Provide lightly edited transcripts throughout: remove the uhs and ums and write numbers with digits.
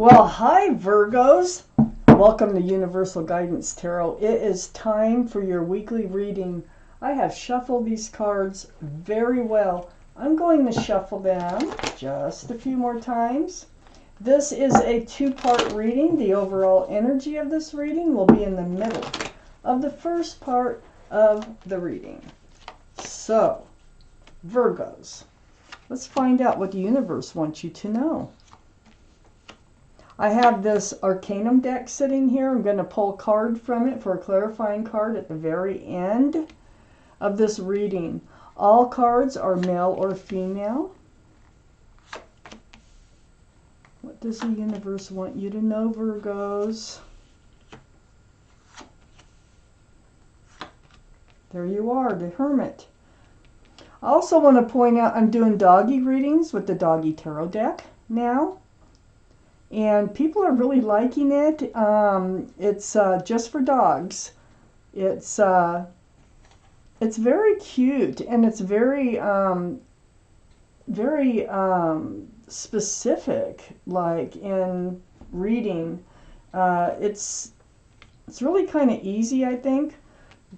Well, hi Virgos. Welcome to Universal Guidance Tarot. It is time for your weekly reading. I have shuffled these cards very well. I'm going to shuffle them just a few more times. This is a two-part reading. The overall energy of this reading will be in the middle of the first part of the reading. So, Virgos, let's find out what the universe wants you to know. I have this Arcanum deck sitting here. I'm going to pull a card from it for a clarifying card at the very end of this reading. All cards are male or female. What does the universe want you to know, Virgos? There you are, the Hermit. I also want to point out I'm doing doggy readings with the Doggy Tarot deck now. And people are really liking it. It's just for dogs. It's very cute, and it's very specific. Like in reading, it's really kind of easy, I think,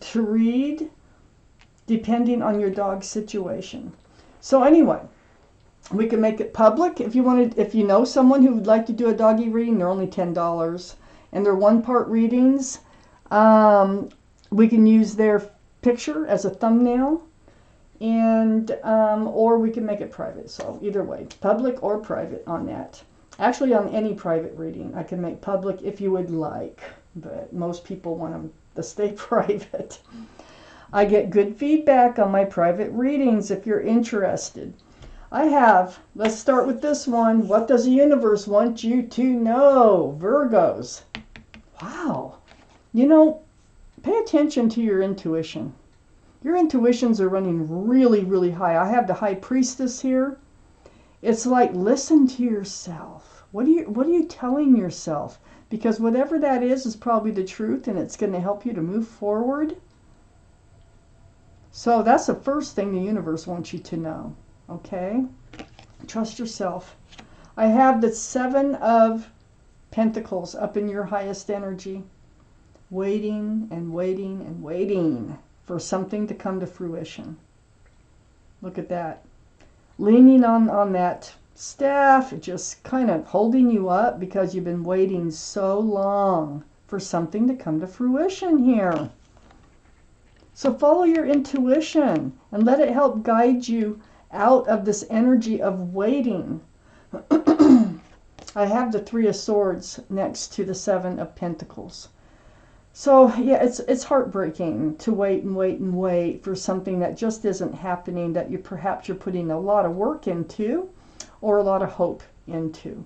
to read, depending on your dog's situation. So anyway. We can make it public if you wanted. If you know someone who would like to do a doggy reading, they're only $10, and they're one-part readings. We can use their picture as a thumbnail, and or we can make it private. So either way, public or private on that. Actually, on any private reading, I can make public if you would like, but most people want them to stay private. I get good feedback on my private readings if you're interested. Let's start with this one. What does the universe want you to know, Virgos? Wow. You know, pay attention to your intuition. Your intuitions are running really, really high. I have the High Priestess here. It's like, listen to yourself. What are you telling yourself? Because whatever that is probably the truth, and it's going to help you to move forward. So that's the first thing the universe wants you to know. Okay, trust yourself. I have the Seven of Pentacles up in your highest energy, waiting and waiting and waiting for something to come to fruition. Look at that. Leaning on that staff, just kind of holding you up because you've been waiting so long for something to come to fruition here. So follow your intuition and let it help guide you out of this energy of waiting. I have the Three of Swords next to the Seven of Pentacles. So yeah, it's heartbreaking to wait and wait and wait for something that just isn't happening, that perhaps you're putting a lot of work into or a lot of hope into.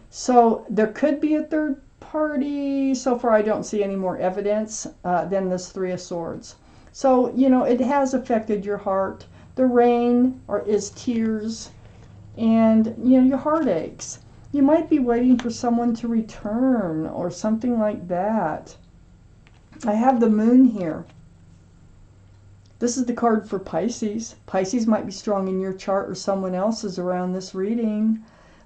So there could be a third party. So far I don't see any more evidence than this Three of Swords. So, you know, it has affected your heart. The rain is tears, and you know, your heart aches. You might be waiting for someone to return or something like that. I have the Moon here. This is the card for Pisces. Pisces might be strong in your chart or someone else's around this reading.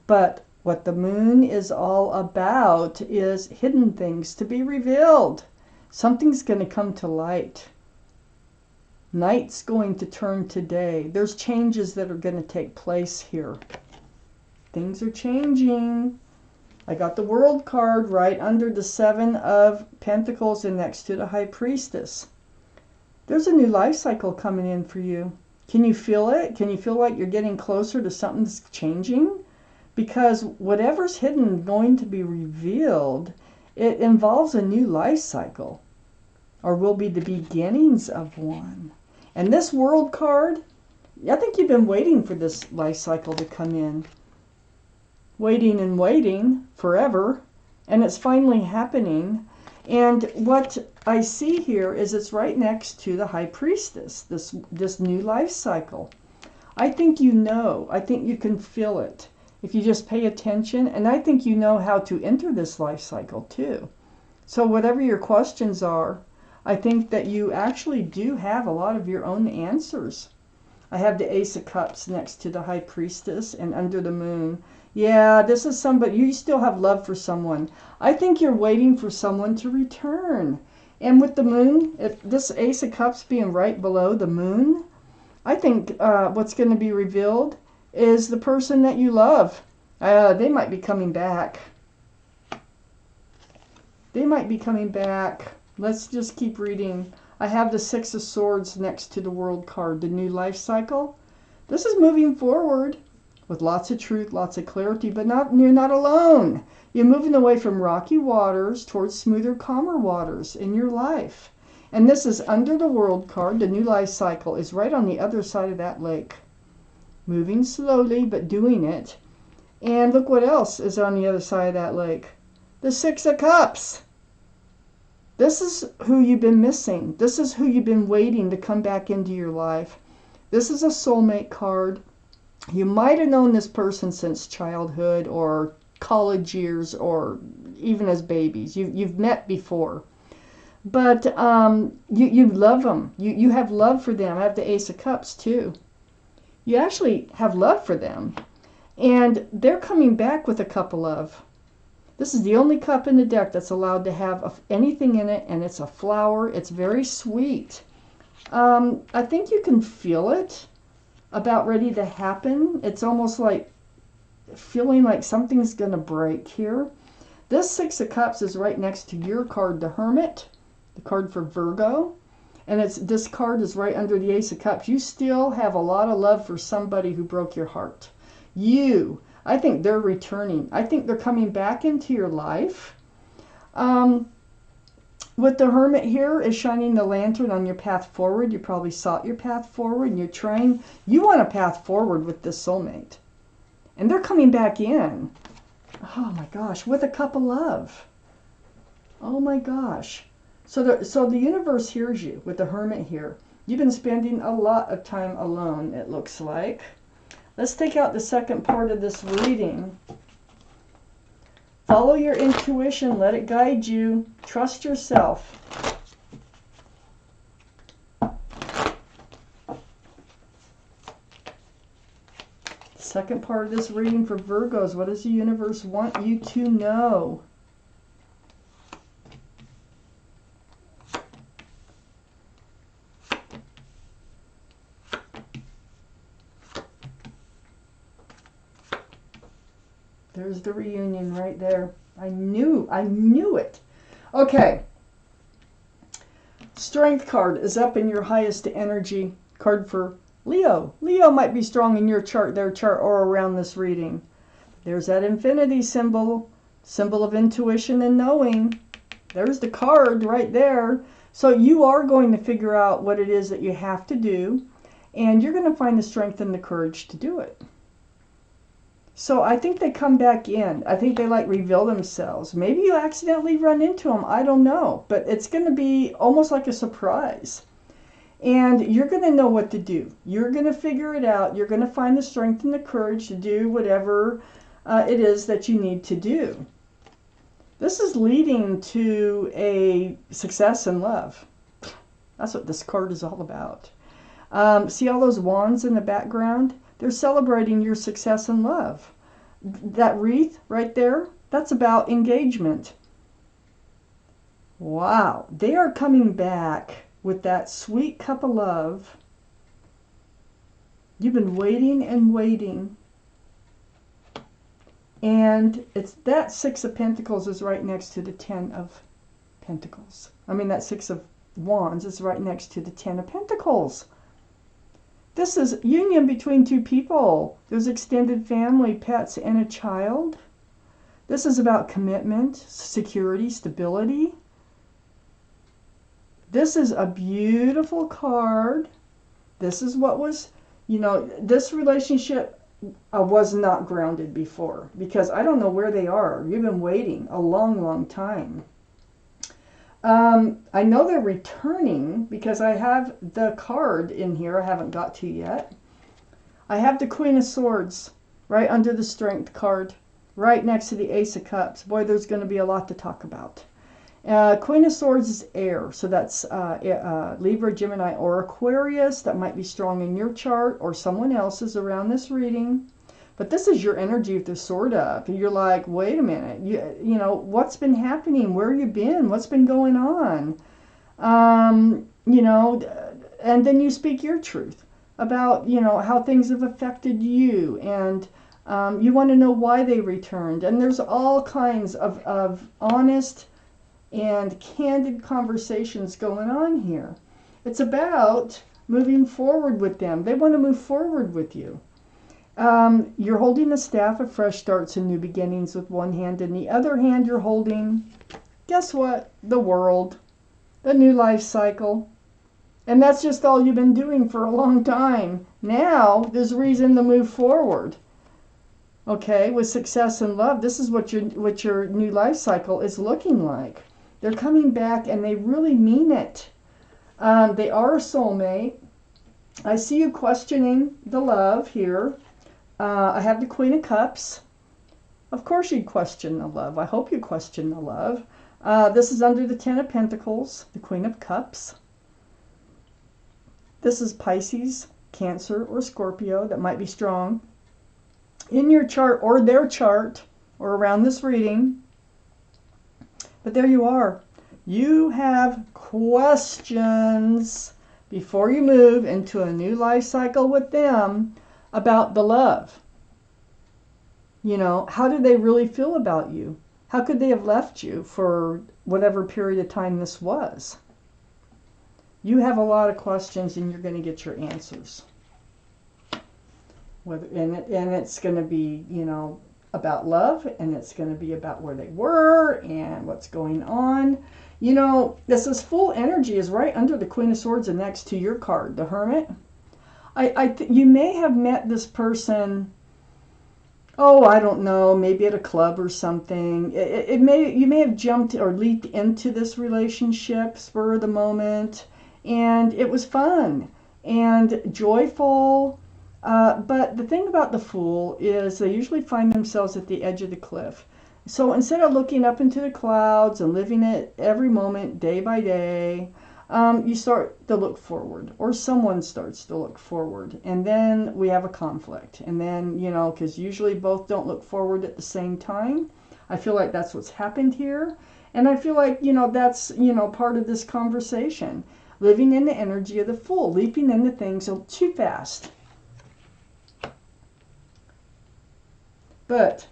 But what the Moon is all about is hidden things to be revealed. Something's going to come to light. Night's going to turn to day. There's changes that are going to take place here. Things are changing. I got the World card right under the Seven of Pentacles and next to the High Priestess. There's a new life cycle coming in for you. Can you feel it? Can you feel like you're getting closer to something that's changing? Because whatever's hidden going to be revealed, it involves a new life cycle, or will be the beginnings of one. And this World card, I think you've been waiting for this life cycle to come in. Waiting and waiting forever, and it's finally happening. And what I see here is it's right next to the High Priestess, this new life cycle. I think you know, I think you can feel it if you just pay attention, and I think you know how to enter this life cycle too. So whatever your questions are, I think that you actually do have a lot of your own answers. I have the Ace of Cups next to the High Priestess and under the Moon. Yeah, this is somebody, you still have love for someone. I think you're waiting for someone to return. And with the moon, if this Ace of Cups being right below the moon, I think what's going to be revealed is the person that you love. They might be coming back. They might be coming back. Let's just keep reading. I have the Six of Swords next to the World card, the new life cycle. This is moving forward with lots of truth, lots of clarity, but you're not alone. You're moving away from rocky waters towards smoother, calmer waters in your life. And this is under the World card. The new life cycle is right on the other side of that lake. Moving slowly, but doing it. And look what else is on the other side of that lake. The Six of Cups. This is who you've been missing. This is who you've been waiting to come back into your life. This is a soulmate card. You might have known this person since childhood or college years or even as babies. You've met before. But you love them. You have love for them. I have the Ace of Cups too. You actually have love for them. And they're coming back with a cup of love. This is the only cup in the deck that's allowed to have anything in it, and it's a flower. It's very sweet. I think you can feel it about ready to happen. It's almost like feeling like something's going to break here. This Six of Cups is right next to your card, the Hermit, the card for Virgo. And this card is right under the Ace of Cups. You still have a lot of love for somebody who broke your heart. I think they're returning. I think they're coming back into your life. With the Hermit here is shining the lantern on your path forward. You probably sought your path forward and you want a path forward with this soulmate. And they're coming back in. Oh my gosh, with a cup of love. Oh my gosh. So the universe hears you with the Hermit here. You've been spending a lot of time alone, it looks like. Let's take out the second part of this reading. Follow your intuition. Let it guide you. Trust yourself. Second part of this reading for Virgos. What does the universe want you to know? There's the reunion right there. I knew it. Okay. Strength card is up in your highest energy. Card for Leo. Leo might be strong in your chart, their chart, or around this reading. There's that infinity symbol of intuition and knowing. There's the card right there. So you are going to figure out what it is that you have to do, and you're going to find the strength and the courage to do it. So I think they come back in. I think they reveal themselves. Maybe you accidentally run into them. I don't know. But it's going to be almost like a surprise. And you're going to know what to do. You're going to figure it out. You're going to find the strength and the courage to do whatever it is that you need to do. This is leading to a success in love. That's what this card is all about. See all those wands in the background? They're celebrating your success in love. That wreath right there, that's about engagement. Wow, they are coming back with that sweet cup of love. You've been waiting and waiting. And it's that Six of Pentacles is right next to the Ten of Pentacles. That Six of Wands is right next to the Ten of Pentacles. This is union between two people. There's extended family, pets, and a child. This is about commitment, security, stability. This is a beautiful card. This is what was, this relationship was not grounded before, because I don't know where they are. You've been waiting a long, long time. I know they're returning because I have the card in here I haven't got to yet. I have the Queen of Swords right under the Strength card, right next to the Ace of Cups. Boy, there's going to be a lot to talk about. Queen of Swords is air, so that's Libra, Gemini, or Aquarius. That might be strong in your chart or someone else's around this reading. But this is your energy with the sword up. You're like, wait a minute. You know, what's been happening? Where you been? What's been going on? You know, and then you speak your truth about, you know, how things have affected you. And you want to know why they returned. And there's all kinds of honest and candid conversations going on here. It's about moving forward with them. They want to move forward with you. You're holding the staff of fresh starts and new beginnings with one hand. In the other hand, you're holding, guess what? The world, the new life cycle. And that's just all you've been doing for a long time. Now, there's reason to move forward. Okay, with success and love, this is what your new life cycle is looking like. They're coming back and they really mean it. They are a soulmate. I see you questioning the love here. I have the Queen of Cups. Of course you'd question the love. I hope you question the love. This is under the Ten of Pentacles, the Queen of Cups. This is Pisces, Cancer, or Scorpio that might be strong in your chart or their chart or around this reading. But there you are. You have questions before you move into a new life cycle with them about the love. You know, how do they really feel about you? How could they have left you for whatever period of time this was? You have a lot of questions and you're going to get your answers. And it's going to be, you know, about love, and it's going to be about where they were and what's going on. You know, this full energy is right under the Queen of Swords and next to your card, the Hermit. You may have met this person, oh, I don't know, maybe at a club or something. You may have jumped or leaped into this relationship, spur of the moment, and it was fun and joyful. But the thing about the Fool is they usually find themselves at the edge of the cliff. So instead of looking up into the clouds and living it every moment, day by day, you start to look forward, or someone starts to look forward, and then we have a conflict. And then, you know, because usually both don't look forward at the same time. I feel like that's what's happened here. And I feel like, you know, that's, you know, part of this conversation. Living in the energy of the Fool, leaping into things too fast. But,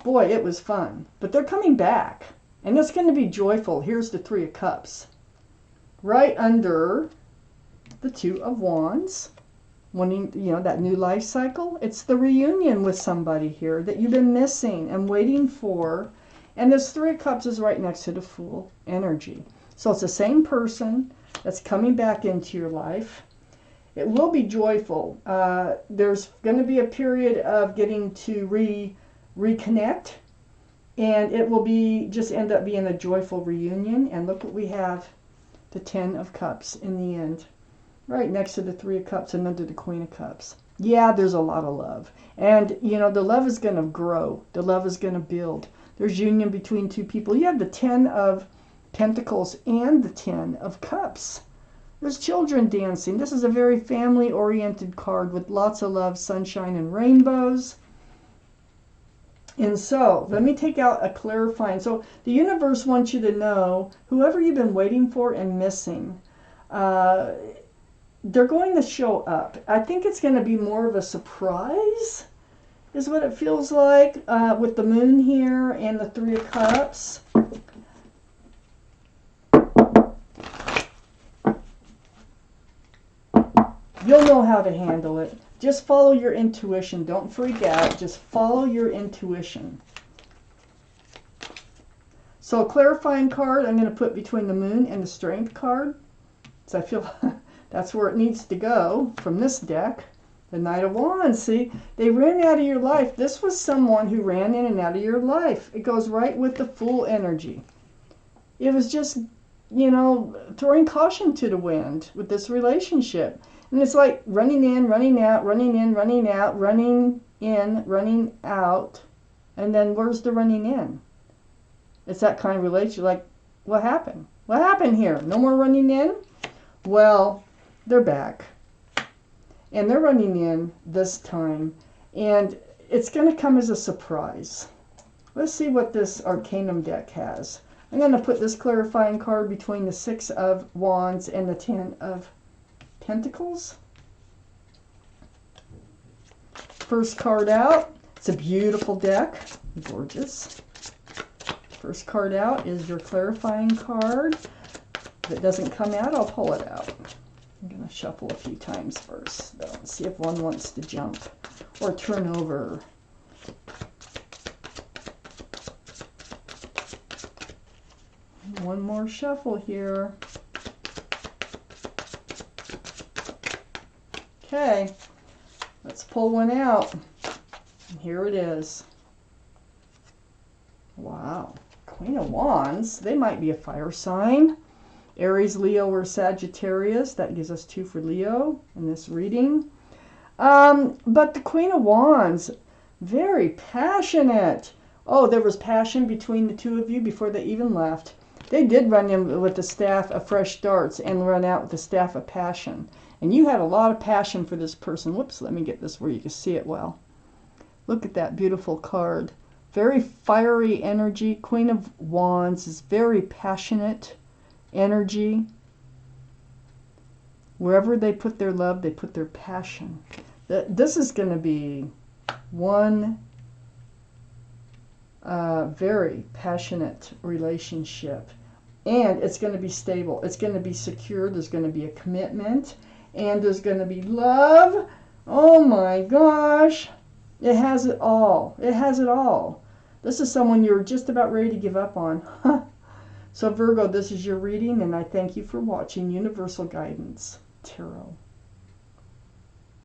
boy, it was fun. But they're coming back. And it's going to be joyful. Here's the Three of Cups. Right under the Two of Wands. Wanting, you know, that new life cycle. It's the reunion with somebody here that you've been missing and waiting for. And this Three of Cups is right next to the Fool energy. So it's the same person that's coming back into your life. It will be joyful. There's going to be a period of getting to reconnect, and it will be just end up being a joyful reunion. And look what we have, the Ten of Cups in the end, right next to the Three of Cups and under the Queen of Cups. Yeah, there's a lot of love, and you know the love is going to grow. The love is going to build. There's union between two people. You have the Ten of Pentacles and the Ten of Cups. There's children dancing. This is a very family-oriented card with lots of love, sunshine, and rainbows. And so, let me take out a clarifying. So, the universe wants you to know, whoever you've been waiting for and missing, they're going to show up. I think it's going to be more of a surprise, is what it feels like, with the Moon here and the Three of Cups. You'll know how to handle it. Just follow your intuition. Don't freak out. Just follow your intuition. So a clarifying card I'm going to put between the Moon and the Strength card. So I feel that's where it needs to go from this deck. The Knight of Wands. See, they ran out of your life. This was someone who ran in and out of your life. It goes right with the Fool energy. It was just, you know, throwing caution to the wind with this relationship. And it's like running in, running out, running in, running out, running in, running out. And then where's the running in? It's that kind of relationship. Like, what happened? What happened here? No more running in? Well, they're back. And they're running in this time. And it's going to come as a surprise. Let's see what this Arcanum deck has. I'm going to put this clarifying card between the Six of Wands and the Ten of Pentacles. First card out. It's a beautiful deck. Gorgeous. First card out is your clarifying card. If it doesn't come out, I'll pull it out. I'm going to shuffle a few times first, though, and see if one wants to jump or turn over. One more shuffle here. Okay, let's pull one out. And here it is. Wow, Queen of Wands. They might be a fire sign. Aries, Leo, or Sagittarius. That gives us 2 for Leo in this reading. But the Queen of Wands, very passionate. Oh, there was passion between the two of you before they even left. They did run in with the staff of fresh darts and run out with the staff of passion. And you had a lot of passion for this person. Whoops, let me get this where you can see it well. Look at that beautiful card. Very fiery energy. Queen of Wands is very passionate energy. Wherever they put their love, they put their passion. This is going to be one very passionate relationship. And it's going to be stable. It's going to be secure. There's going to be a commitment. And there's going to be love. Oh my gosh. It has it all. It has it all. This is someone you're just about ready to give up on. So Virgo, this is your reading, and I thank you for watching Universal Guidance Tarot.